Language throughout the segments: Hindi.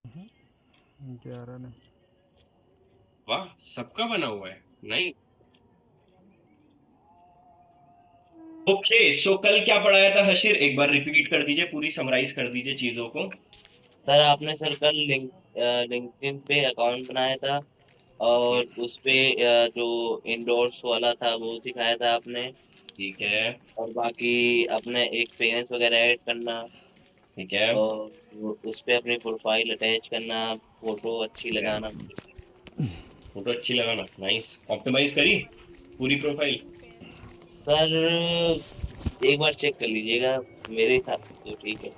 11 ने। वाह, सबका बना हुआ है। नहीं। ओके, सो कल क्या पढ़ाया था हशीर? एक बार रिपीट कर दीजिए, पूरी समराइज कर दीजिए चीजों को। सर आपने सर कल लिंक्डइन पे अकाउंट बनाया था और उस पे जो इंडोर्स वाला था वो सिखाया था आपने। ठीक है। और बाकी अपने एक पेरेंट्स वगैरह ऐड करना ठीक है। और उस पे अपनी प्रोफाइल अटैच करना, फोटो अच्छी ठीक है। लगाना। फोटो अच्छी लगाना, नाइस। ऑप्टिमाइज करी पूरी प्रोफाइल? सर एक बार चेक कर लीजिएगा, मेरे हिसाब से तो ठीक है।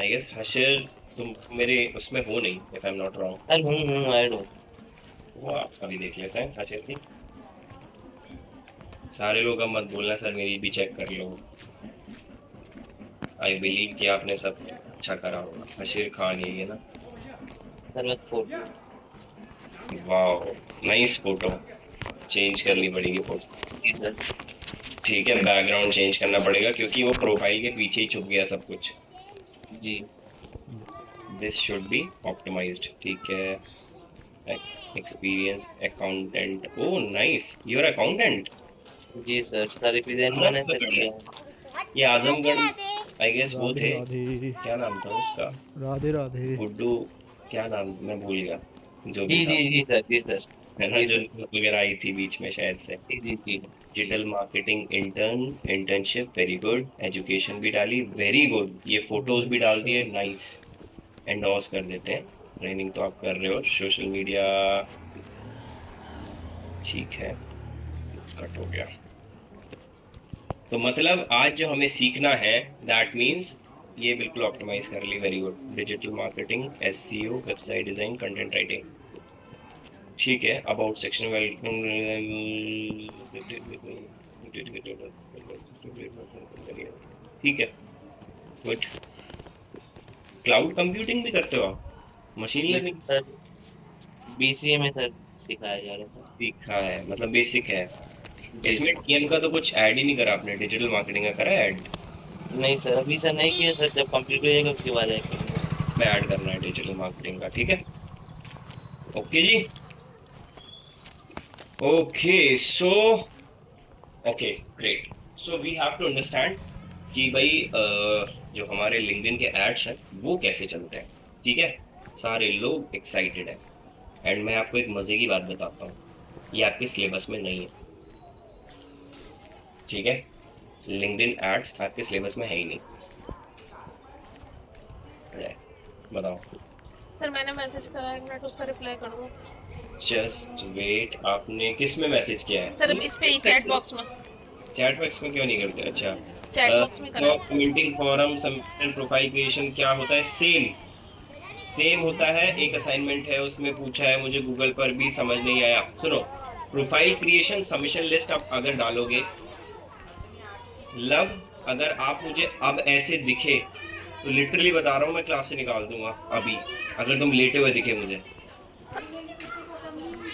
आई गेस हशीर, तुम मेरे उसमें हो नहीं, if I am not wrong. Sir हूँ ऐड हूँ। वो आप अभी देख लेते हैं हशीर की। सारे लोग अब मत बोलना सर, मेरी भी चेक कर लो। आई बिलीव कि आपने सब अच्छा करा होगा। हशीर खान यही है ना? सर बस फोटो। वाह, नाइस फोटो। चेंज सर करनी पड़ेगी फोटो। जी सर। ठीक है, बैकग्राउंड चेंज करना पड़ेगा क्योंकि वो प्रोफाइल के पीछे ही छुप गया सब कुछ। जी दिस शुड बी ऑप्टिमाइज्ड। ठीक है। Experience accountant, oh nice, you are accountant. जी सर, सर रिप्रेजेंट मैंने मस्त सर पकड़ है। किया है। ये आजमगढ़, आई गेस वो राधे थे। राधे। क्या नाम था उसका? राधे राधे। गुड्डू। क्या नाम, मैं भूल गया। जो जी भी जी था, जी सर, जी सर। है ना, जी जो सर। न्यूज़ वगैरह आई थी बीच में शायद से। जी जी जी। Digital marketing intern, internship, very good. Education भी डाली, वेरी गुड। ये फोटोज भी डाल अच्छा। दिए, नाइस। एंडोर्स कर देते हैं। ट्रेनिंग तो आप कर रहे हो, सोशल मीडिया। ठीक है, कट हो गया। तो मतलब आज जो हमें सीखना है, दैट मीन्स ये बिल्कुल ऑप्टिमाइज कर ली, very good. Digital marketing, SEO, website design, content writing. ठीक है, अबाउट सेक्शन ठीक है, गुड। क्लाउड कंप्यूटिंग भी करते हो आप? मशीन जी लर्निंग सर, बीसीए में सर सिखाया जा रहा था। सीखा है, मतलब बेसिक है। जी इसमें सर। टीएम का तो कुछ ऐड ही नहीं करा आपने, डिजिटल मार्केटिंग का करा ऐड? नहीं सर, अभी सर नहीं किया सर, जब कंप्लीट हो जाएगा उसके बाद करेंगे। इसमें ऐड करना है डिजिटल मार्केटिंग का, ठीक है। ओके जी। Okay so, okay, great. So we have to understand कि भाई जो हमारे लिंक्डइन के एड्स हैं वो कैसे चलते हैं। ठीक है, सारे लोग एक्साइटेड हैं। एंड मैं आपको एक मजे की बात बताता हूँ, ये आपके सिलेबस में नहीं है। ठीक है, लिंक्डइन एड्स आपके सिलेबस में है ही नहीं। है, बताओ। सर मैंने मैसेज करा है, एक मिनट उसका रिप्लाई कर दो। जस्ट वेट, आपने किस में मैसेज किया है? सर इस पे ही चैट बॉक्स में। चैट बॉक्स में क्यों नहीं करते? अच्छा। चैट बॉक्स में करा है। Commenting forum submission profile creation क्या होता है? सेम, सेम होता है। एक असाइनमेंट है उसमें पूछा है, मुझे गूगल पर भी समझ नहीं आया। सुनो, प्रोफाइल क्रिएशन सबमिशन लिस्ट आप अगर डालोगे, लब, अगर आप मुझे अब ऐसे दिखे तो लिटरली बता रहा हूँ मैं क्लास से निकाल दूंगा अभी, अगर तुम लेटे हुए दिखे मुझे।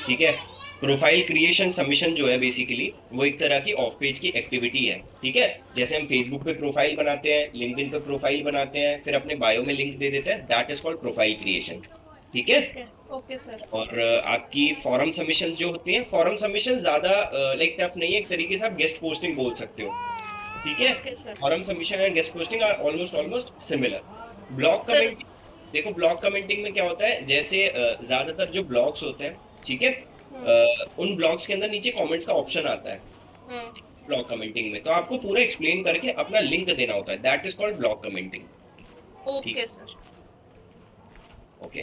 ठीक है, प्रोफाइल क्रिएशन सबमिशन जो है बेसिकली वो एक तरह की ऑफ पेज की एक्टिविटी है। ठीक है, जैसे हम फेसबुक पे प्रोफाइल बनाते हैं, लिंक्डइन पे प्रोफाइल बनाते हैं, फिर अपने बायो में लिंक दे देते हैं, that is called profile creation. ठीक है। ओके। Okay sir. और आपकी फॉरम सबमिशन जो होती है, फॉरम सबमिशन ज्यादा लाइक टफ नहीं है, एक तरीके से आप गेस्ट पोस्टिंग बोल सकते हो। ठीक है, okay sir. Forum submission and guest posting are almost almost similar. Blog sir. Commenting, देखो ब्लॉग कमेंटिंग में क्या होता है, जैसे ज्यादातर जो ब्लॉग्स होते हैं, ठीक है, हम्म। उन ब्लॉग्स के अंदर नीचे कमेंट्स का ऑप्शन आता है। हम्म। ब्लॉग कमेंटिंग में तो आपको पूरा एक्सप्लेन करके अपना लिंक देना होता है, that is called blog commenting. ठीक, okay sir. Okay.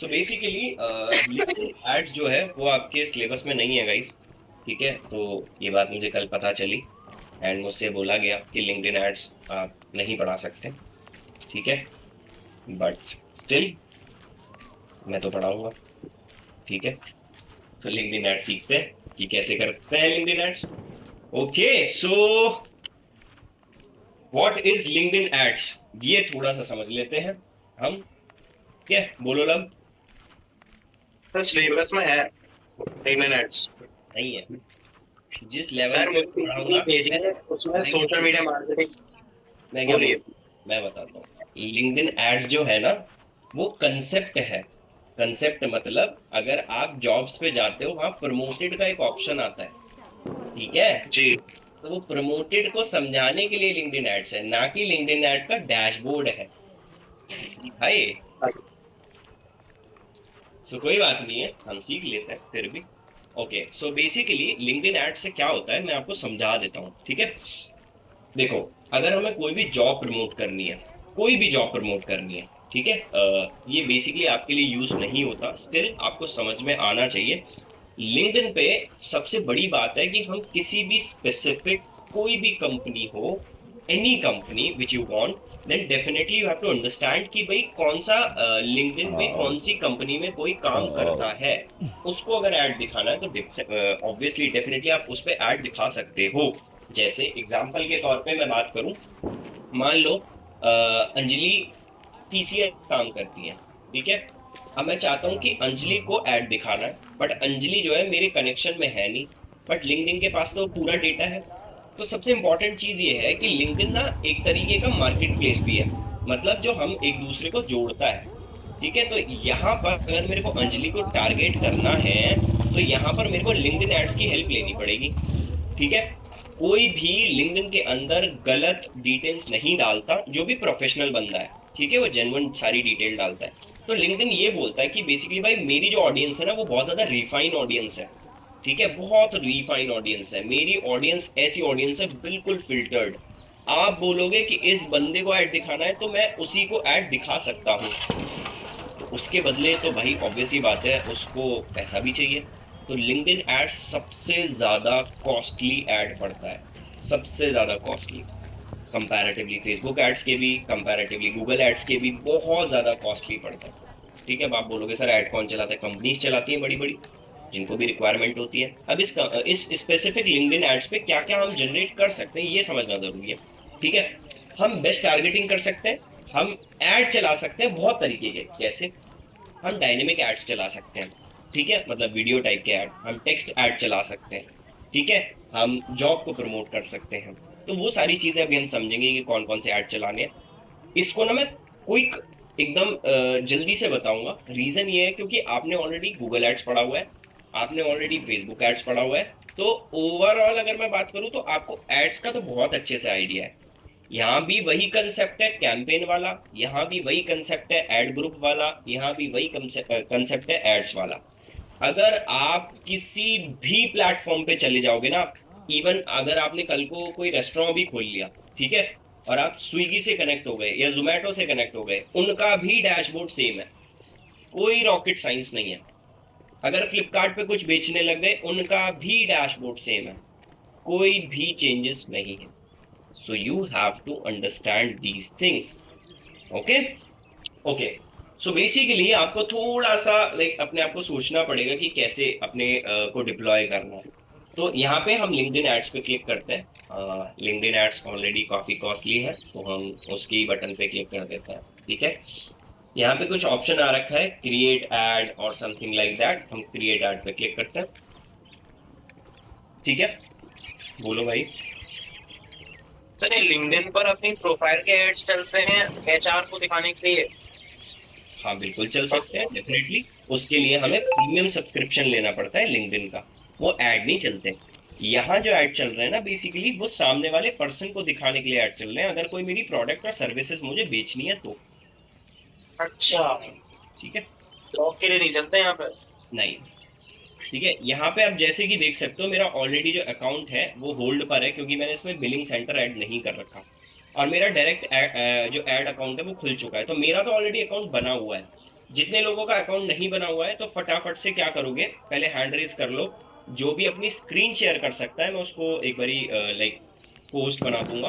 So basically LinkedIn ads जो है वो आपके सिलेबस में नहीं है गाइस। ठीक है, तो ये बात मुझे कल पता चली एंड मुझसे बोला गया कि लिंक्डइन एड्स आप नहीं पढ़ा सकते। ठीक है, बट स्टिल मैं तो पढ़ाऊंगा। ठीक है, तो लिंक्डइन एड्स सीखते हैं कि कैसे करते हैं LinkedIn ads. Okay so, what is LinkedIn ads, ये थोड़ा सा समझ लेते हैं हम। क्या बोलो लब? सर सिलेबस में है लिंक्डइन एड्स। नहीं है, जिस लेवल सर पे मुझे मैं पीपीटी पढ़ाऊंगा। भेजी है, उसमें मैं क्या सोशल मीडिया मार्केटिंग। मैं क्या बोल बोलिए। मैं बताता हूँ। लिंक्डइन एड्स जो है ना, वो कंसेप्ट है। कंसेप्ट मतलब अगर आप जॉब्स पे जाते हो, वहां प्रमोटेड का एक ऑप्शन आता है, ठीक है? जी। तो वो प्रमोटेड को समझाने के लिए लिंक्डइन एड्स है, ना कि लिंक्डइन एड का डैशबोर्ड है भाई। सो कोई बात नहीं है, हम सीख लेते हैं फिर भी। Okay, so basically LinkedIn ad से क्या होता है मैं आपको समझा देता हूँ, ठीक है? देखो, अगर हमें कोई भी जॉब प्रमोट करनी है, कोई भी जॉब प्रमोट करनी है, ठीक है, ये बेसिकली आपके लिए यूज नहीं होता, स्टिल आपको समझ में आना चाहिए। लिंक्डइन पे सबसे बड़ी बात है कि हम किसी भी स्पेसिफिक, कोई भी कंपनी हो, any company which you want, then definitely you have to understand कि भाई कौन सा लिंक्डइन पे कौन सी कंपनी में कोई काम करता है, उसको अगर ऐड दिखाना है तो ऑब्वियसली डेफिनेटली आप उस पर ऐड दिखा सकते हो। जैसे एग्जाम्पल के तौर पे मैं बात करूं, मान लो अंजलि टीसीएस काम करती है, ठीक है? अब मैं चाहता हूँ कि अंजलि को ऐड दिखाना है, बट अंजलि जो है मेरे कनेक्शन में है नहीं, बट लिंक्डइन के पास तो पूरा डेटा है। तो सबसे इंपॉर्टेंट चीज ये है कि लिंक्डइन ना एक तरीके का मार्केट प्लेस भी है, मतलब जो हम एक दूसरे को जोड़ता है, ठीक है? तो यहाँ पर अगर मेरे को अंजलि को टारगेट करना है, तो यहाँ पर मेरे को लिंक्डइन एड्स की हेल्प लेनी पड़ेगी, ठीक है? कोई भी लिंक्डइन के अंदर गलत डिटेल्स नहीं डालता, जो भी प्रोफेशनल बंदा है, ठीक है, वो जेन्युइन सारी डिटेल डालता है। तो लिंक्डइन ये बोलता है कि बेसिकली भाई मेरी जो ऑडियंस है ना, वो बहुत ज्यादा रिफाइन ऑडियंस है, ठीक है, बहुत रिफाइन ऑडियंस है मेरी ऑडियंस, ऐसी ऑडियंस है बिल्कुल फिल्टर्ड। आप बोलोगे कि इस बंदे को ऐड दिखाना है, तो मैं उसी को ऐड दिखा सकता हूँ, तो उसके बदले तो भाई ऑब्वियसली बात है उसको पैसा भी चाहिए। तो लिंक्डइन एड सबसे ज्यादा कॉस्टली एड पड़ता है, सबसे ज्यादा कॉस्टली, कंपैरेटिवली फेसबुक एड्स के भी, कंपैरेटिवली गूगल एड्स के भी बहुत ज्यादा कॉस्टली पड़ता है, ठीक है? अब आप बोलोगे सर ऐड कौन चलाता है? कंपनीज चलाती हैं बड़ी बड़ी, जिनको भी रिक्वायरमेंट होती है। अब इस स्पेसिफिक लिंक्डइन एड्स पे क्या क्या हम जनरेट कर सकते हैं ये समझना जरूरी है, ठीक है? हम बेस्ट टारगेटिंग कर सकते हैं, हम ऐड चला सकते हैं बहुत तरीके के। कैसे? हम डायनेमिक एड्स चला सकते हैं, ठीक है, मतलब वीडियो टाइप के ऐड, हम टेक्स्ट ऐड चला सकते हैं, ठीक है, हम जॉब को प्रमोट कर सकते हैं। तो वो सारी चीजें अभी हम समझेंगे कि कौन कौन से ऐड चलाने हैं। इसको ना मैं क्विक एकदम जल्दी से बताऊंगा। रीजन ये है क्योंकि आपने ऑलरेडी गूगल एड्स पढ़ा हुआ है, आपने ऑलरेडी फेसबुक एड्स पढ़ा हुआ है, तो ओवरऑल अगर मैं बात करूं तो आपको एड्स का तो बहुत अच्छे से आइडिया है। यहाँ भी वही कंसेप्ट है कैंपेन वाला, यहाँ भी वही कंसेप्ट है एड ग्रुप वाला, यहाँ भी वही कंसेप्ट है एड्स वाला। अगर आप किसी भी प्लेटफॉर्म पे चले जाओगे ना, इवन अगर आपने कल को कोई रेस्टोरेंट भी खोल लिया, ठीक है, और आप स्विगी से कनेक्ट हो गए या जोमेटो से कनेक्ट हो गए, उनका भी डैशबोर्ड सेम है, कोई रॉकेट साइंस नहीं है। अगर फ्लिपकार्ट पे कुछ बेचने लग गए, उनका भी डैशबोर्ड सेम है, कोई भी चेंजेस नहीं है। So you have to understand these things. Okay? Okay. So basically आपको थोड़ा सा लाइक अपने आप को सोचना पड़ेगा कि कैसे अपने को डिप्लॉय करना है। तो यहाँ पे हम लिंक्डइन एड्स पे क्लिक करते हैं। लिंक्डइन एड्स ऑलरेडी काफी कॉस्टली है, तो हम उसकी बटन पे क्लिक कर देते हैं, ठीक है? यहाँ पे कुछ ऑप्शन आ रखा है, क्रिएट एड और समथिंग लाइक दैट, हम क्रिएट एड पे क्लिक करते हैं, ठीक है? बोलो भाई। सर ये लिंक्डइन पर अपनी प्रोफाइल के एड्स चलते हैं एचआर को दिखाने के लिए? हाँ बिल्कुल चल सकते हैं डेफिनेटली। उसके लिए हमें प्रीमियम सब्सक्रिप्शन लेना पड़ता है लिंक्डइन का, वो ऐड नहीं चलते। यहाँ जो ऐड चल रहे हैं ना बेसिकली वो सामने वाले पर्सन को दिखाने के लिए ऐड चल रहे हैं, अगर कोई मेरी प्रोडक्ट और सर्विसेज मुझे बेचनी है तो। अच्छा, ठीक है, जॉब के लिए नहीं चलते यहाँ पर? नहीं, ठीक है। यहाँ पे आप जैसे कि देख सकते हो मेरा ऑलरेडी जो अकाउंट है वो होल्ड पर है, क्योंकि मैंने इसमें बिलिंग सेंटर ऐड नहीं कर रखा, और मेरा डायरेक्ट जो ऐड अकाउंट है वो खुल चुका है। तो मेरा तो ऑलरेडी अकाउंट बना हुआ है। जितने लोगों का अकाउंट नहीं बना हुआ है तो फटाफट से क्या करोगे, पहले हैंड रेज कर लो। जो भी अपनी स्क्रीन शेयर कर सकता है मैं उसको एक बारी लाइक पोस्ट बना दूंगा,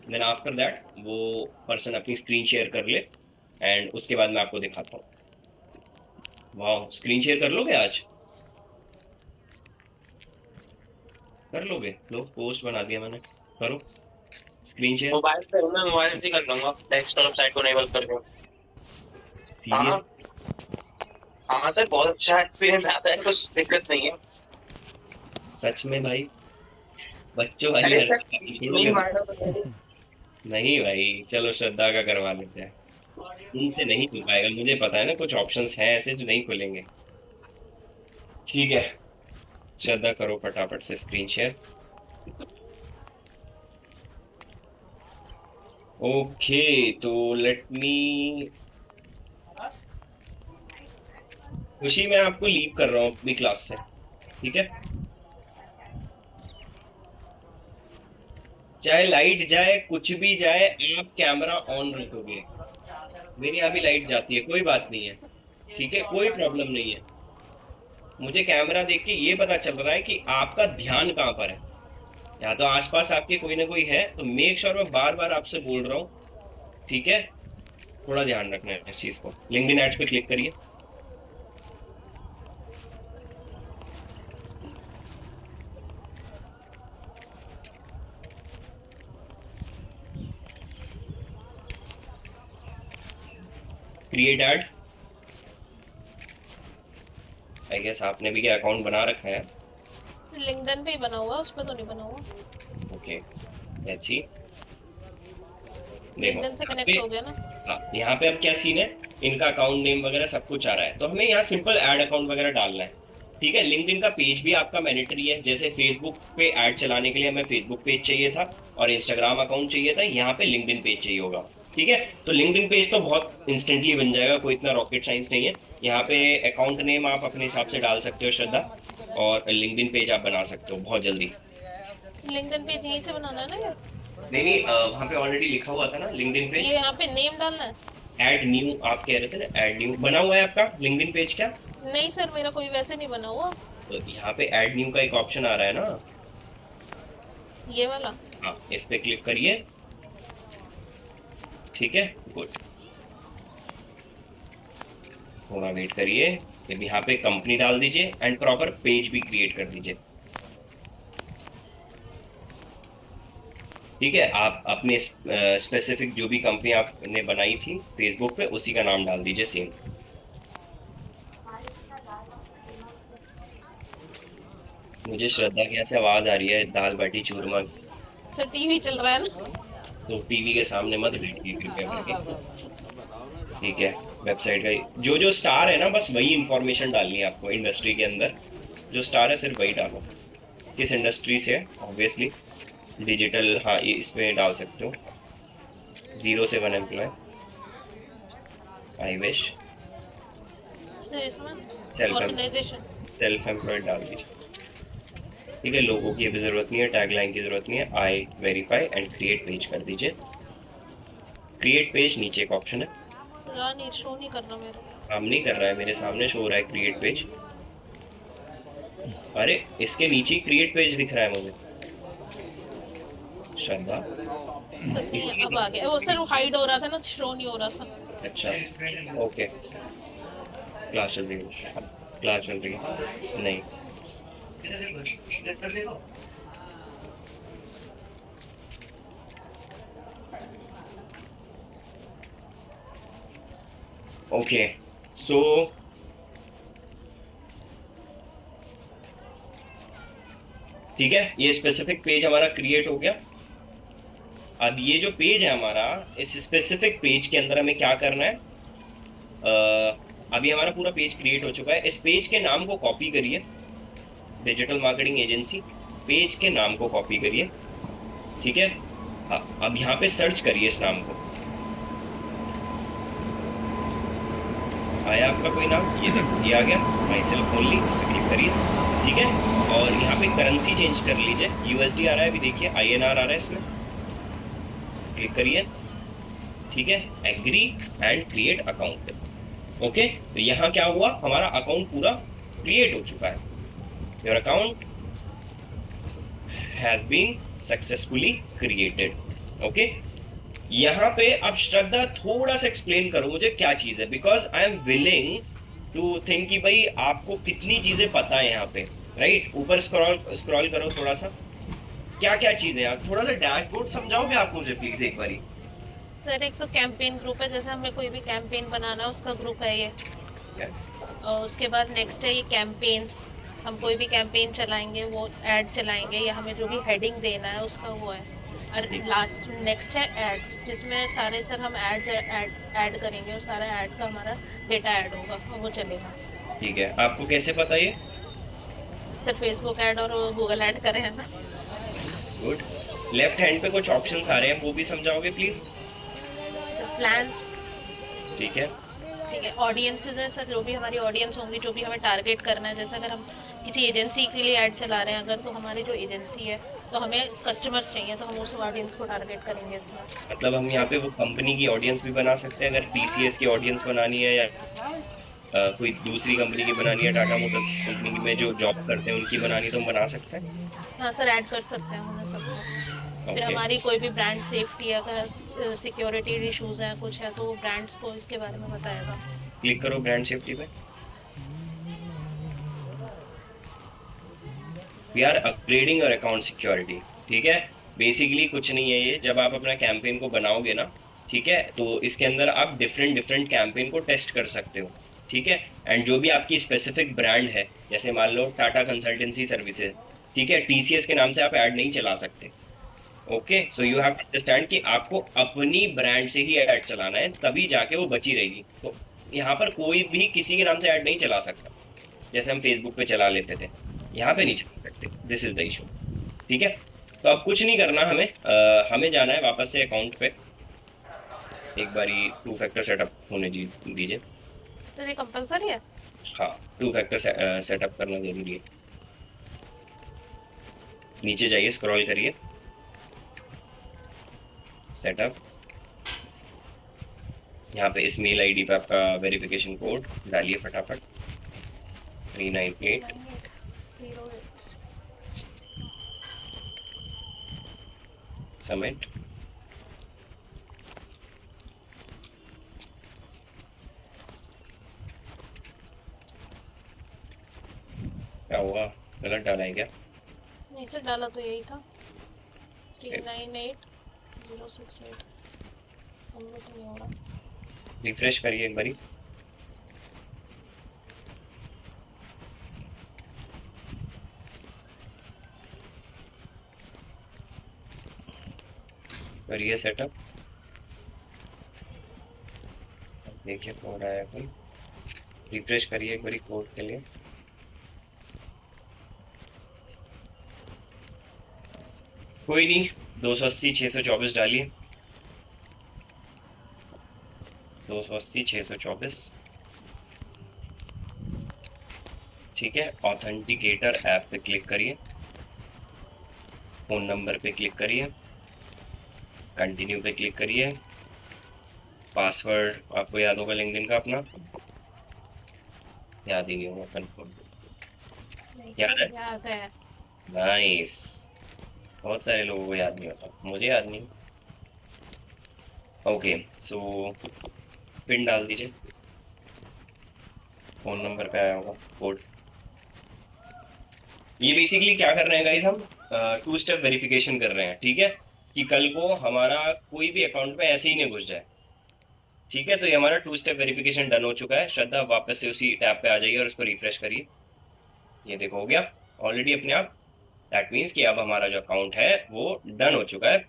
देन आफ्टर दैट वो पर्सन अपनी स्क्रीन शेयर कर ले, एंड उसके बाद मैं आपको दिखाता हूँ। वाह, स्क्रीन शेयर कर लोगे आज? कर लोगे? लो पोस्ट बना दिया मैंने, करो स्क्रीन शेयर। मोबाइल पे हूँ मैं, मोबाइल से कर लूंगा डेस्कटॉप साइट को इनेबल करके। सीरियस? हाँ सर, बहुत अच्छा एक्सपीरियंस आता है, कुछ दिक्कत नहीं है। सच में भाई? बच्चों वाली अरे सर, हरकत नहीं मारना पड़ेगा। नहीं भाई, चलो श्रद्धा का करवा लेते हैं। इनसे नहीं खुल पाएगा, मुझे पता है ना, कुछ ऑप्शंस हैं ऐसे जो नहीं खुलेंगे। ठीक है, श्रद्धा करो फटाफट से स्क्रीन शेयर। ओके, तो लेट मी, खुशी मैं आपको लीव कर रहा हूँ अपनी क्लास से, ठीक है? चाहे लाइट जाए, कुछ भी जाए, आप कैमरा ऑन रखोगे। मेरी यहाँ भी लाइट जाती है, कोई बात नहीं है, ठीक है, कोई प्रॉब्लम नहीं है। मुझे कैमरा देख के ये पता चल रहा है कि आपका ध्यान कहाँ पर है। या तो आसपास आपके कोई ना कोई है, तो मेक श्योर, मैं बार बार आपसे बोल रहा हूँ, ठीक है? थोड़ा ध्यान रखना है इस चीज को। लिंक्डइन एड्स पे क्लिक करिए। Create add. आई गेस आपने भी क्या अकाउंट बना रखा है? लिंक्डइन पे ही बना हुआ, उस पे तो नहीं बना हुआ। Okay, let's see. देखो लिंक्डइन से यहाँ कनेक्ट पे, हो गया ना। हाँ, यहाँ पे अब क्या सीन है, इनका अकाउंट नेम वगैरह सब कुछ आ रहा है, तो हमें यहाँ सिंपल ऐड अकाउंट वगैरह डालना है, ठीक है? लिंक्डइन का पेज भी आपका मैंडेटरी है। जैसे फेसबुक पे ऐड चलाने के लिए हमें फेसबुक पेज चाहिए था और इंस्टाग्राम अकाउंट चाहिए था, यहाँ पे लिंक्डइन पेज चाहिए होगा, ठीक है? तो लिंक्डइन पेज तो बहुत इंस्टेंटली बन जाएगा, कोई इतना रॉकेट साइंस नहीं है। यहाँ पे अकाउंट नेम आप अपने हिसाब से डाल सकते हो श्रद्धा, और लिंक्डइन पेज आप बना सकते हो बहुत जल्दी। लिंक्डइन पेज यहीं से बनाना है ना ये? नहीं नहीं, वहाँ पे ऑलरेडी लिखा हुआ था ना लिंक्डइन पेज। ये यहाँ पे नेम डालना है? ऐड न्यू आप कह रहे थे ना, ऐड न्यू बना हुआ है आपका लिंक्डइन पेज क्या? नहीं सर, मेरा कोई वैसे नहीं बना हुआ। तो यहाँ पे ऐड न्यू का एक ऑप्शन आ रहा है ना, ये वाला? हाँ, इस पे क्लिक करिए, ठीक है, गुड। थोड़ा वेट करिए, फिर यहाँ पे कंपनी डाल दीजिए एंड प्रॉपर पेज भी क्रिएट कर दीजिए, ठीक है? आप अपने स्पेसिफिक जो भी कंपनी आपने बनाई थी फेसबुक पे, उसी का नाम डाल दीजिए सेम। मुझे श्रद्धा की यहाँ से आवाज आ रही है दाल बाटी चूरमा, सर टीवी चल रहा है ना। तो टीवी के सामने मत बैठिए कृपया करके, ठीक है? वेबसाइट का जो जो स्टार है ना, बस वही इंफॉर्मेशन डालनी है आपको। इंडस्ट्री के अंदर जो स्टार है सिर्फ वही डालो। किस इंडस्ट्री से है, ऑब्वियसली डिजिटल, हाँ, ये इसमें डाल सकते हो। 0 से 1 एम्प्लॉय, आई विश, सर इसमें सेल्फ ऑर्गेनाइजेशन एम्प्लॉयड डाल दीजिए, ठीक है? लोगों की अभी जरूरत नहीं है, टैगलाइन की जरूरत नहीं है। आई वेरीफाई एंड क्रिएट पेज कर दीजिए। क्रिएट पेज नीचे एक ऑप्शन है, नहीं शो नहीं कर रहा मेरा। काम नहीं कर रहा है, मेरे सामने शो हो रहा है क्रिएट पेज। अरे इसके नीचे क्रिएट पेज दिख रहा है मुझे श्रद्धा। सर नहीं, अब आ गया वो। सर वो हाइड हो रहा था ना, शो नहीं हो रहा था। अच्छा, ओके, क्लास चल रही है, क्लास चल रही है, नहीं। ओके, सो ठीक है, ये स्पेसिफिक पेज हमारा क्रिएट हो गया। अब ये जो पेज है हमारा, इस स्पेसिफिक पेज के अंदर हमें क्या करना है, अभी हमारा पूरा पेज क्रिएट हो चुका है। इस पेज के नाम को कॉपी करिए, डिजिटल मार्केटिंग एजेंसी, पेज के नाम को कॉपी करिए, ठीक है? अब यहाँ पे सर्च करिए इस नाम को। आया आपका कोई नाम? ये आ गया, माई सेल्फ ओनली, इस पर क्लिक करिए, ठीक है? और यहाँ पे करेंसी चेंज कर लीजिए, यूएसडी आ रहा है अभी, देखिए INR आ रहा है इसमें, क्लिक करिए, ठीक है? Agree and create account, okay? तो यहाँ क्या हुआ, हमारा अकाउंट पूरा क्रिएट हो चुका है। Your account has been successfully created, okay? यहाँ पे अब श्रद्धा थोड़ा सा एक्सप्लेन करो मुझे क्या चीज है, because I am willing to think कि भाई आपको कितनी चीजें पता है यहाँ पे, राइट? ऊपर स्क्रॉल करो थोड़ा सा, क्या क्या चीजें हैं, थोड़ा सा डैशबोर्ड समझाओगे आप मुझे प्लीज एक बारी? सर एक तो कैंपेन ग्रुप है, जैसे हमें कोई भी कैंपेन बनाना है उसका ग्रुप है ये। और उसके बाद नेक्स्ट है ये कैंपेन्स, हम कोई भी कैंपेन चलाएंगे, वो ऐड चलाएंगे या हमें जो भी हेडिंग देना है उसका वो है। और लास्ट नेक्स्ट है एड्स, जिसमें सारे सर हम एड्स ऐड करेंगे और सारा ऐड का हमारा डेटा ऐड होगा और वो चलेगा। ठीक है, आपको कैसे पता ये? सर फेसबुक ऐड और गूगल ऐड करें है ना। गुड। लेफ्ट हैंड पे कुछ ऑप्शंस आ रहे हैं, वो भी समझाओगे प्लीज? प्लान्स, ठीक है। ठीक है। ऑडियंसेस है सर, जो भी हमारी ऑडियंस होंगी, जो भी हमें टारगेट करना है, जैसे अगर हम किसी एजेंसी के लिए ऐड चला रहे हैं अगर, तो हमारी जो एजेंसी है तो हमें कस्टमर्स चाहिए, तो हम उस ऑडियंस को टारगेट करेंगे इसमें। मतलब हम यहाँ पे वो कंपनी की ऑडियंस भी बना सकते हैं, अगर टीसीएस की ऑडियंस बनानी है या कोई दूसरी कंपनी की बनानी है, टाटा मोटर्स कंपनी में जो जॉब करते हैं उनकी बनानी, तो हम बना सकते हैं। हाँ सर, ऐड कर सकते हैं उन्हें सबको। फिर ओके, हमारी कोई भी ब्रांड सेफ्टी, अगर सिक्योरिटी इश्यूज हैं कुछ है, तो वो ब्रांड्स को इसके बारे में बताएगा। क्लिक करो ब्रांड सेफ्टी पे। वी आर अपग्रेडिंग और अकाउंट सिक्योरिटी। ठीक है, बेसिकली कुछ नहीं है ये, जब आप अपना कैंपेन को बनाओगे ना, ठीक है, तो इसके अंदर आप डिफरेंट डिफरेंट कैंपेन को टेस्ट कर सकते हो। ठीक है, एंड जो भी आपकी स्पेसिफिक ब्रांड है, जैसे मान लो टाटा कंसल्टेंसी सर्विसेज, ठीक है, टीसीएस के नाम से आप ऐड नहीं चला सकते। Okay, so you have to understand कि आपको अपनी ब्रांड से ही ऐड चलाना है, तभी जाके वो बची रहेगी। तो यहाँ पर कोई भी किसी के नाम से ऐड नहीं चला सकता, जैसे हम फेसबुक पे चला लेते थे, यहाँ पे नहीं चला सकते। This is the issue. ठीक है, तो अब कुछ नहीं करना हमें, हमें जाना है वापस से अकाउंट पे। एक बारी 2 फैक्टर सेटअप होने दीजिए। तो ये कंपलसरी है? हाँ, 2 फैक्टर सेटअप करना जरूरी है। नीचे जाइए, स्क्रॉल करिए, सेटअप, यहाँ पे इस मेल आईडी पे आपका वेरिफिकेशन कोड डालिए फटाफट, 398 सबमिट। क्या हुआ, गलत डाला है क्या? नहीं सर, डाला तो यही था, Save. 398068। सबमिट नहीं हो रहा। रिफ्रेश करिए एक बारी। करिए सेटअप, देखिए कोड आया कोई। रिफ्रेश करिए एक बारी कोड के लिए। कोई नहीं, 280 624 डालिए, 280 624। ठीक है, ऑथेंटिकेटर ऐप पे क्लिक करिए, फोन नंबर पे क्लिक करिए, कंटिन्यू पे क्लिक करिए। पासवर्ड आपको याद होगा लिंक्डइन का अपना? याद ही नहीं होगा, कंफर्म याद है? याद है। नाइस, बहुत सारे लोगों को याद नहीं होता, मुझे याद नहीं। ओके, सो पिन डाल दीजिए, फोन नंबर पे आया होगा कोड। ये बेसिकली क्या कर रहे हैं गाइस, हम 2 स्टेप वेरिफिकेशन कर रहे हैं। ठीक है, कि कल को हमारा कोई भी अकाउंट में ऐसे ही नहीं घुस जाए। ठीक है, तो ये हमारा 2 स्टेप वेरिफिकेशन डन हो चुका है। श्रद्धा वापस से उसी टैब पे आ जाइए और उसको रिफ्रेश करिए। ये देखो हो गया ऑलरेडी अपने आप। दैट मीन्स कि अब हमारा जो अकाउंट है वो डन हो चुका है,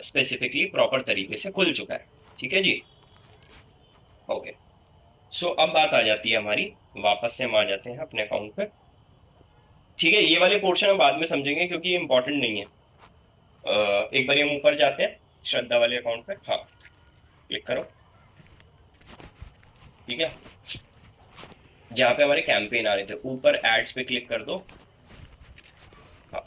स्पेसिफिकली प्रॉपर तरीके से खुल चुका है। ठीक है जी, ओके। सो अब बात आ जाती है हमारी, वापस से हम आ जाते हैं अपने अकाउंट पे। ठीक है, ये वाले पोर्शन हम बाद में समझेंगे क्योंकि ये इंपॉर्टेंट नहीं है। एक बार हम ऊपर जाते हैं श्रद्धा वाले अकाउंट पे। हाँ, क्लिक करो। ठीक है, जहाँ पे हमारे कैंपेन आ रहे थे, ऊपर एड्स पे क्लिक कर दो। हाँ,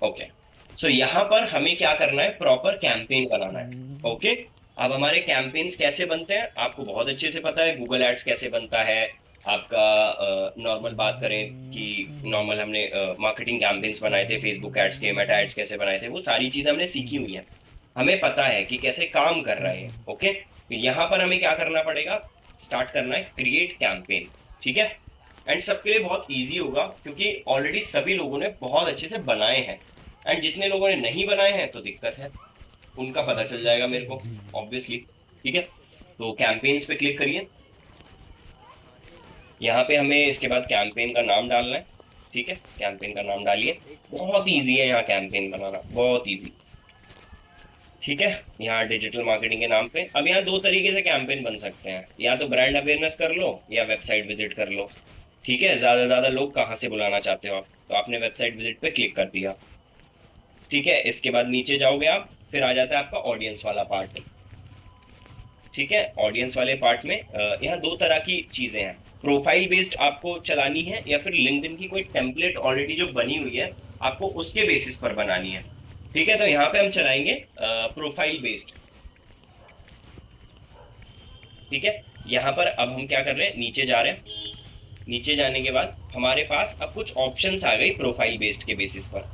ओके। सो यहाँ पर हमें क्या करना है, प्रॉपर कैंपेन बनाना है। ओके, अब हमारे कैंपेन्स कैसे बनते हैं आपको बहुत अच्छे से पता है। गूगल एड्स कैसे बनता है आपका, नॉर्मल बात करें कि नॉर्मल हमने मार्केटिंग कैंपेन्स बनाए थे, फेसबुक एड्स के, मेटा एड्स कैसे बनाए थे, वो सारी चीज़ हमने सीखी हुई है, हमें पता है कि कैसे काम कर रहे हैं। ओके, तो यहाँ पर हमें क्या करना पड़ेगा, स्टार्ट करना है क्रिएट कैंपेन। ठीक है, एंड सबके लिए बहुत ईजी होगा क्योंकि ऑलरेडी सभी लोगों ने बहुत अच्छे से बनाए हैं, एंड जितने लोगों ने नहीं बनाए हैं तो दिक्कत है, उनका पता चल जाएगा मेरे को ऑब्वियसली। ठीक है, तो कैंपेन्स पे क्लिक करिए। यहाँ पे हमें इसके बाद कैंपेन का नाम डालना है। ठीक है, कैंपेन का नाम डालिए। बहुत इजी है यहाँ कैंपेन बनाना, बहुत इजी। ठीक है, यहाँ डिजिटल मार्केटिंग के नाम पे अब यहाँ दो तरीके से कैंपेन बन सकते हैं, या तो ब्रांड अवेयरनेस कर लो या वेबसाइट विजिट कर लो। ठीक है, ज्यादा से ज्यादा लोग कहाँ से बुलाना चाहते हो आप, तो आपने वेबसाइट विजिट पे क्लिक कर दिया। ठीक है, इसके बाद नीचे जाओगे आप, फिर आ जाता है आपका ऑडियंस वाला पार्ट। ठीक है, ऑडियंस वाले पार्ट में यहाँ दो तरह की चीजें हैं, प्रोफाइल बेस्ड आपको चलानी है या फिर लिंक्डइन की कोई टेम्पलेट ऑलरेडी जो बनी हुई है आपको उसके बेसिस पर बनानी है। ठीक है, तो यहाँ पे हम चलाएंगे प्रोफाइल बेस्ड। ठीक है, यहाँ पर अब हम क्या कर रहे हैं, नीचे जा रहे हैं। नीचे जाने के बाद हमारे पास अब कुछ ऑप्शंस आ गई प्रोफाइल बेस्ड के बेसिस पर।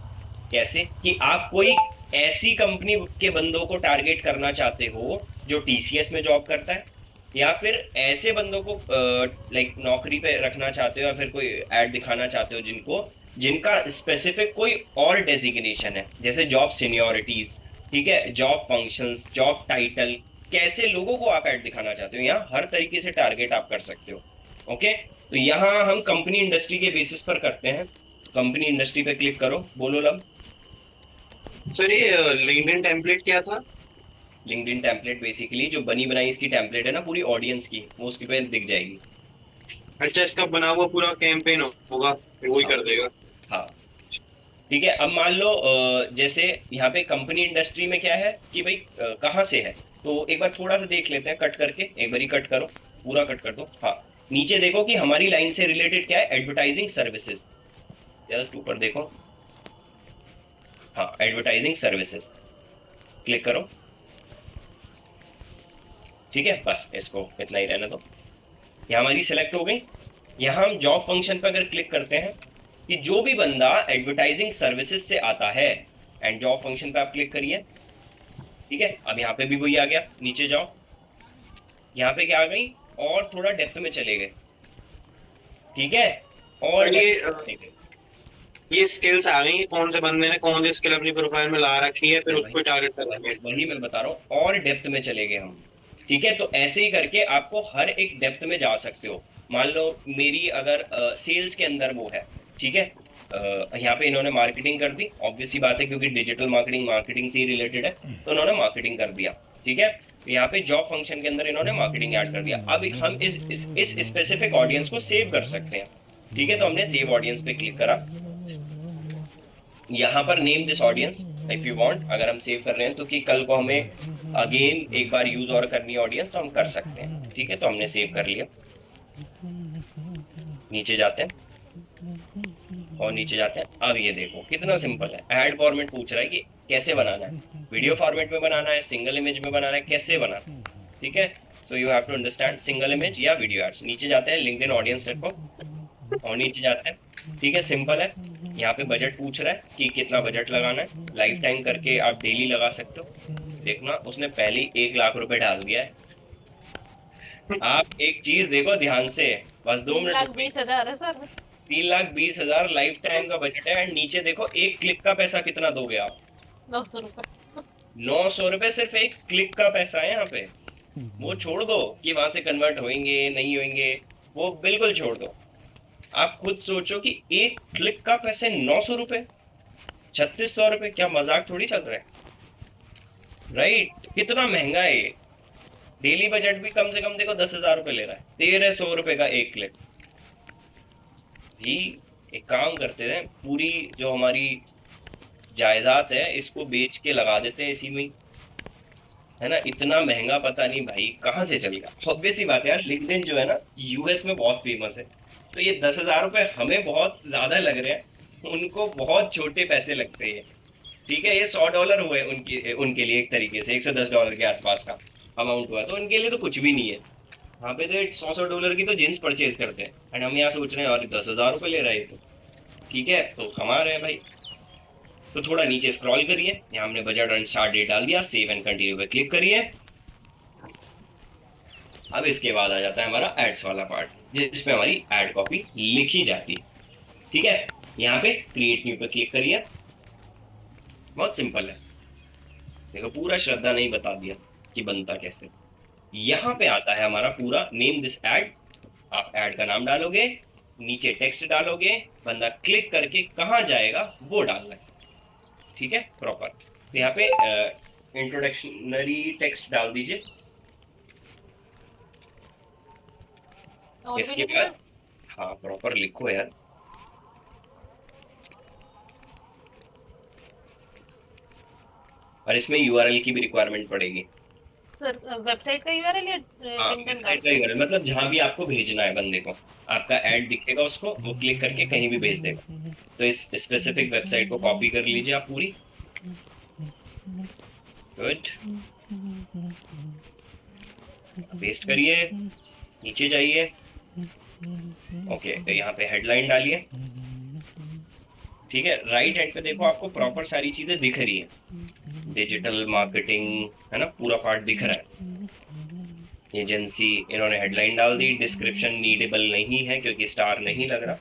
कैसे कि आप कोई ऐसी कंपनी के बंदों को टारगेट करना चाहते हो जो टीसीएस में जॉब करता है, या फिर ऐसे बंदों को लाइक नौकरी पे रखना चाहते हो, या फिर कोई ऐड दिखाना चाहते हो जिनका स्पेसिफिक कोई और डेजिग्नेशन है, जैसे जॉब सीनियोरिटीज, ठीक है, जॉब फंक्शंस, जॉब टाइटल, कैसे लोगों को आप ऐड दिखाना चाहते हो, यहाँ हर तरीके से टारगेट आप कर सकते हो। ओके, तो यहाँ हम कंपनी इंडस्ट्री के बेसिस पर करते हैं। कंपनी इंडस्ट्री पे क्लिक करो, बोलो लब। सर ये लिंक्डइन टेम्पलेट क्या था? लिंक्डइन टेम्पलेट बेसिकली जो बनी बनाई इसकी टेम्पलेट है ना पूरी ऑडियंस की, वो उसकी पे दिख जाएगी। अच्छा, इसका बना हुआ पूरा कैंपेन होगा, फिर वही कर देगा। हाँ, ठीक है। अब मान लो जैसे यहाँ पे कंपनी इंडस्ट्री में क्या है कि भाई कहाँ से है, तो एक बार थोड़ा सा देख लेते हैं कट करके, एक बार ही कट करो, पूरा कट कर दो। हाँ, नीचे देखो कि हमारी लाइन से रिलेटेड क्या है, एडवर्टाइजिंग सर्विसेज। जस्ट ऊपर देखो, हाँ, एडवर्टाइजिंग सर्विसेज, क्लिक करो। ठीक है, बस इसको इतना ही रहने दो। यहाँ हमारी सिलेक्ट हो गई। यहाँ हम जॉब फंक्शन पर अगर क्लिक करते हैं कि जो भी बंदा एडवर्टाइजिंग सर्विसेज से आता है, एंड जॉब फंक्शन पे आप क्लिक करिए। ठीक है, अब यहाँ पे भी वही आ गया, नीचे जाओ, यहाँ पे क्या आ गई, और थोड़ा डेप्थ में चले गए। ठीक है, और ये स्किल्स आ गई, कौन से बंदे ने कौन सी स्किल अपनी प्रोफाइल में ला रखी है, फिर उसको टारगेट कर रहे हैं। वही मैं बता रहा हूँ, और डेप्थ में चले गए हम। ठीक है, तो ऐसे ही करके आपको हर एक डेप्थ में जा सकते हो। मान लो मेरी अगर सेल्स के अंदर वो है, ठीक है, यहाँ पे इन्होंने मार्केटिंग कर दी, ऑब्वियसली बात है क्योंकि डिजिटल मार्केटिंग से ही रिलेटेड है, तो उन्होंने मार्केटिंग कर दिया। ठीक है, यहाँ पे जॉब फंक्शन के अंदर इन्होंने मार्केटिंग ऐड कर दिया। अब हम इस स्पेसिफिक ऑडियंस को सेव कर सकते हैं। ठीक है, तो हमने सेव ऑडियंस पे क्लिक करा। यहाँ पर name this audience if you want, अगर हम सेव कर रहे हैं तो कि कल को हमें अगेन एक बार यूज और करनी है ऑडियंस, तो हम कर सकते हैं। ठीक है, तो हमने सेव कर लिया। नीचे जाते हैं और नीचे जाते हैं। अब ये देखो कितना सिंपल है। ऐड फॉर्मेट पूछ रहा है कि कैसे बनाना है, वीडियो फॉर्मेट में बनाना है, सिंगल इमेज में बनाना है, कैसे बनाना है। ठीक है, so you have to understand single image या वीडियो एड्स। नीचे जाते हैं लिंक्डइन ऑडियंस देखो, और नीचे जाते हैं। ठीक है, सिंपल है। यहाँ पे बजट पूछ रहा है कि कितना बजट लगाना है, लाइफ टाइम करके आप डेली लगा सकते हो। देखना उसने पहले ही 1 लाख रुपए डाल दिया है। आप एक चीज देखो ध्यान से, बस 2 मिनट। 3,20,000 है सर। 3,20,000 लाइफ टाइम का बजट है। एंड नीचे देखो एक क्लिक का पैसा कितना दोगे आप, 900 रुपए। 900 रुपए सिर्फ एक क्लिक का पैसा है यहाँ पे। वो छोड़ दो कि वहां से कन्वर्ट होंगे नहीं होंगे, वो बिल्कुल छोड़ दो। आप खुद सोचो कि एक क्लिक का पैसे 900 रुपए, 3600 रुपए, क्या मजाक थोड़ी चल रहा है। राइट, कितना महंगा है ये। डेली बजट भी कम से कम देखो 10,000 रुपए ले रहा है, 1300 रुपए का एक क्लिक। ही एक काम करते हैं, पूरी जो हमारी जायदाद है इसको बेच के लगा देते हैं इसी में, है ना। इतना महंगा पता नहीं भाई कहाँ से चल गया। ऑब्वियस ही बात है यार, लिंक्डइन जो है ना यूएस में बहुत फेमस है, तो ये 10,000 रुपए हमें बहुत ज्यादा लग रहे हैं, उनको बहुत छोटे पैसे लगते हैं। ठीक है, ये $100 हुए उनके लिए, एक तरीके से $110 के आसपास का अमाउंट हुआ, तो उनके लिए तो कुछ भी नहीं है। वहाँ पे तो $100 की तो जींस परचेज करते हैं, एंड हम यहाँ सोच रहे हैं और 10,000 रुपये ले रहे हैं। तो ठीक है, तो कमा रहे हैं भाई। तो थोड़ा नीचे स्क्रॉल करिए, यहाँ हमने बजट एंड स्टार्ट डेट डाल दिया, सेव एंड कंटिन्यू पे क्लिक करिए। अब इसके बाद आ जाता है हमारा एड्स वाला पार्ट, जिसपे हमारी एड कॉपी लिखी जाती है। ठीक है, यहाँ पे क्रिएट न्यू पे क्लिक करिए। बहुत सिंपल है, देखो पूरा श्रद्धा नहीं बता दिया कि बनता कैसे। यहाँ पे आता है हमारा पूरा नेम दिस एड। आप एड का नाम डालोगे, नीचे टेक्स्ट डालोगे, बंदा क्लिक करके कहाँ जाएगा वो डालना है, ठीक है प्रॉपर। तो यहाँ पे इंट्रोडक्शनरी टेक्स्ट डाल दीजिए। और भी इसके लिखना बाद हाँ प्रॉपर लिखो यार। और इसमें यूआरएल की भी रिक्वायरमेंट पड़ेगी। सर, वेबसाइट का यूआरएल या हाँ लिंक्डइन का? वेबसाइट का यूआरएल, मतलब जहाँ भी आपको भेजना है बंदे को, आपका ऐड दिखेगा उसको, वो क्लिक करके कहीं भी भेज देगा। तो इस स्पेसिफिक वेबसाइट को कॉपी कर लीजिए आप पूरी। गुड, पेस्ट करिए, नीचे जाइए। ओके, तो यहाँ पे हेडलाइन डालिए, ठीक है। राइट हैंड पे देखो आपको प्रॉपर सारी चीजें दिख रही है, डिजिटल मार्केटिंग है ना, पूरा पार्ट दिख रहा है। एजेंसी इन्होंने हेडलाइन डाल दी, डिस्क्रिप्शन नीडेबल नहीं है क्योंकि स्टार नहीं लग रहा।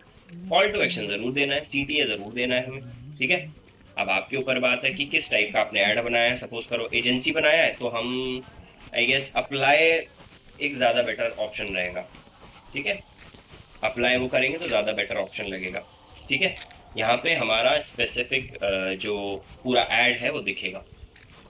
कॉल टू एक्शन जरूर देना है, सीटीए जरूर देना है हमें, ठीक है। अब आपके ऊपर बात है कि किस टाइप का आपने ऐड बनाया है। सपोज करो एजेंसी बनाया है तो हम आई गेस अप्लाई एक ज्यादा बेटर ऑप्शन रहेगा, ठीक है। अप्लाई वो करेंगे तो ज्यादा बेटर ऑप्शन लगेगा, ठीक है। यहाँ पे हमारा स्पेसिफिक जो पूरा ऐड है वो दिखेगा।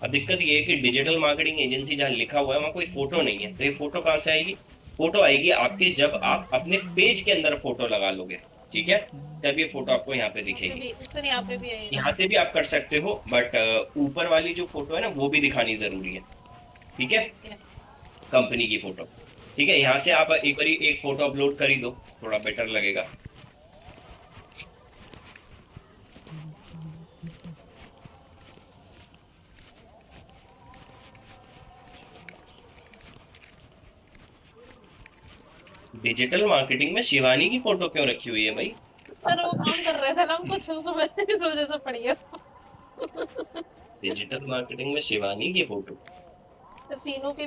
अब दिक्कत ये है कि डिजिटल मार्केटिंग एजेंसी जहाँ लिखा हुआ है वहाँ कोई फोटो नहीं है, तो ये फोटो कहाँ से आएगी? फोटो आएगी आपके जब आप अपने पेज के अंदर फोटो लगा लोगे, ठीक है, तब ये फोटो आपको यहाँ पे दिखेगी। सर यहाँ पे भी है ये। यहाँ से भी आप कर सकते हो, बट ऊपर वाली जो फोटो है ना वो भी दिखानी जरूरी है, ठीक है, कंपनी की फोटो, ठीक है। यहाँ से आप एक बारी एक फोटो अपलोड कर ही दो, थोड़ा बेटर लगेगा। डिजिटल मार्केटिंग में शिवानी की फोटो क्यों रखी हुई है भाई? सर वो काम कर रहे थे ना हम कुछ उस वजह से पड़ी है। डिजिटल मार्केटिंग में शिवानी की फोटो? तो सीनू की